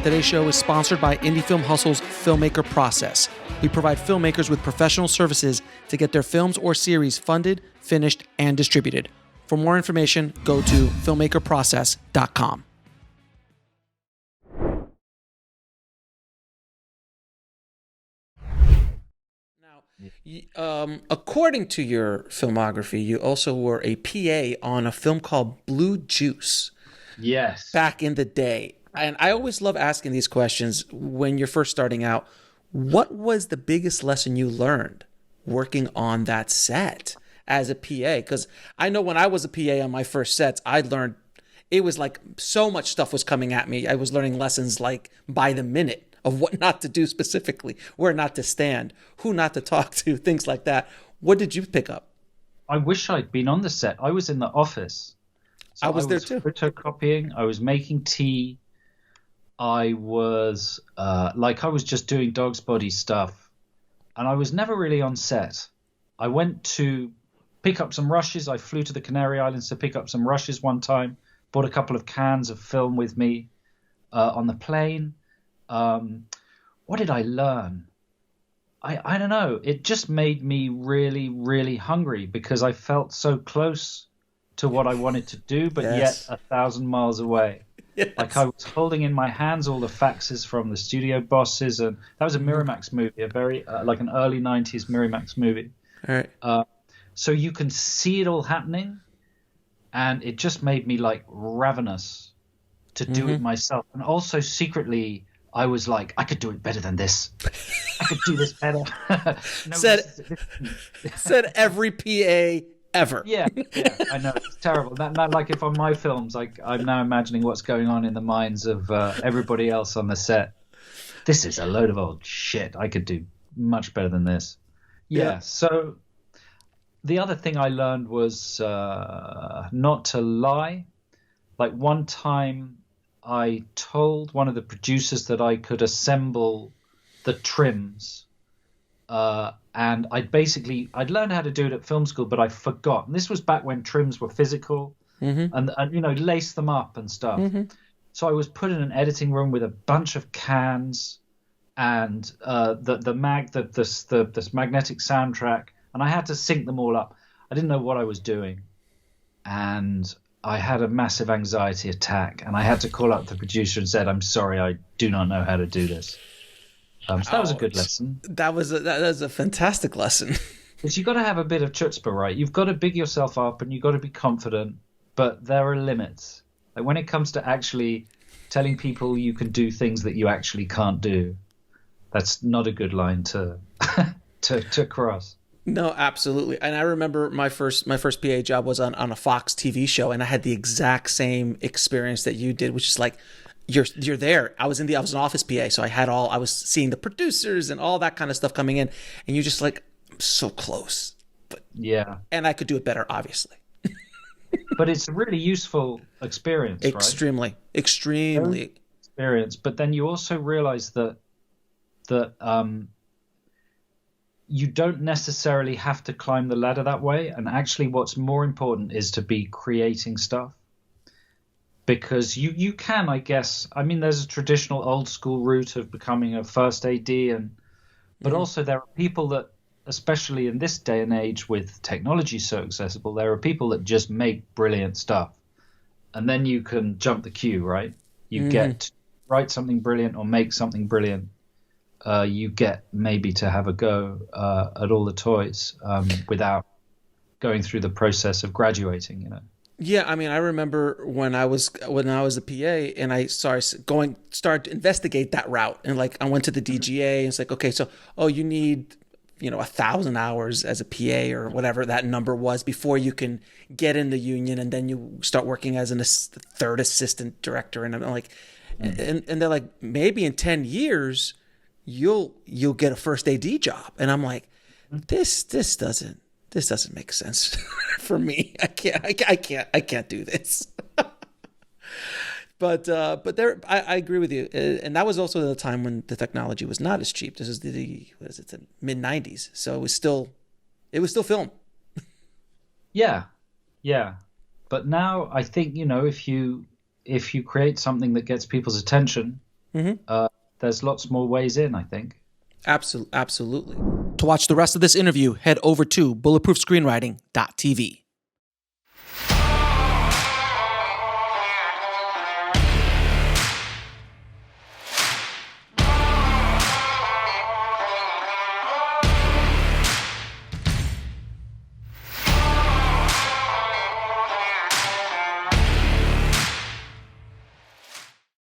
Today's show is sponsored by Indie Film Hustle's Filmmaker Process. We provide filmmakers with professional services to get their films or series funded, finished, and distributed. For more information, go to filmmakerprocess.com. According to your filmography, you also were a PA on a film called Blue Juice. Yes. Back in the day. And I always love asking these questions when you're first starting out. What was the biggest lesson you learned working on that set as a PA? Because I know when I was a PA on my first sets, I learned it was like so much stuff was coming at me. I was learning lessons like by the minute of what not to do specifically, where not to stand, who not to talk to, things like that. What did you pick up? I wish I'd been on the set. I was in the office. So I was there too. Photocopying. I was making tea. I was I was just doing dog's body stuff, and I was never really on set. I went to pick up some rushes. I flew to the Canary Islands to pick up some rushes one time. Bought a couple of cans of film with me on the plane. What did I learn? I don't know. It just made me really, really hungry because I felt so close to what I wanted to do, but yet 1,000 miles away. Yes. Like I was holding in my hands all the faxes from the studio bosses, and that was a Miramax movie, a very like an early 90s Miramax movie. All right. So you can see it all happening, and it just made me like ravenous to do it myself. And also secretly, I was like, I could do it better than this. I could do this better. Said every PA ever. Yeah, I know. It's terrible. That like if on my films, like I'm now imagining what's going on in the minds of everybody else on the set. This is a load of old shit. I could do much better than this. Yeah. So the other thing I learned was not to lie. Like one time I told one of the producers that I could assemble the trims. And I'd learned how to do it at film school, but I forgot. And this was back when trims were physical and lace them up and stuff. So I was put in an editing room with a bunch of cans and this magnetic soundtrack, and I had to sync them all up. I didn't know what I was doing, and I had a massive anxiety attack, and I had to call up the producer and said, "I'm sorry, I do not know how to do this." So that was a good lesson. That was a fantastic lesson. Because you've got to have a bit of chutzpah, right? You've got to big yourself up and you've got to be confident, but there are limits. Like when it comes to actually telling people you can do things that you actually can't do, that's not a good line to cross. No, absolutely. And I remember my first PA job was on a Fox TV show, and I had the exact same experience that you did, which is like, you're there. I was an office PA, so I was seeing the producers and all that kind of stuff coming in, and you're just like, I'm so close. But yeah. And I could do it better, obviously. But it's a really useful experience, right? Extremely. Experience. But then you also realize that you don't necessarily have to climb the ladder that way, and actually what's more important is to be creating stuff. Because you can, I guess. I mean, there's a traditional old school route of becoming a first AD, but also there are people that, especially in this day and age with technology so accessible, there are people that just make brilliant stuff. And then you can jump the queue, right? You get to write something brilliant or make something brilliant. You get maybe to have a go at all the toys without going through the process of graduating, you know. Yeah, I mean, I remember when I was a PA and I started to investigate that route, and like I went to the DGA and it's like, okay, so you need 1,000 hours as a PA or whatever that number was before you can get in the union, and then you start working as a third assistant director, and I'm like, and they're like, maybe in 10 years you'll get a first AD job, and I'm like, this doesn't make sense for me. I can't do this. But I agree with you. And that was also the time when the technology was not as cheap. This is the mid 90s. So it was still film. Yeah. But now I think, if you create something that gets people's attention, there's lots more ways in, I think. Absolutely. To watch the rest of this interview, head over to bulletproofscreenwriting.tv.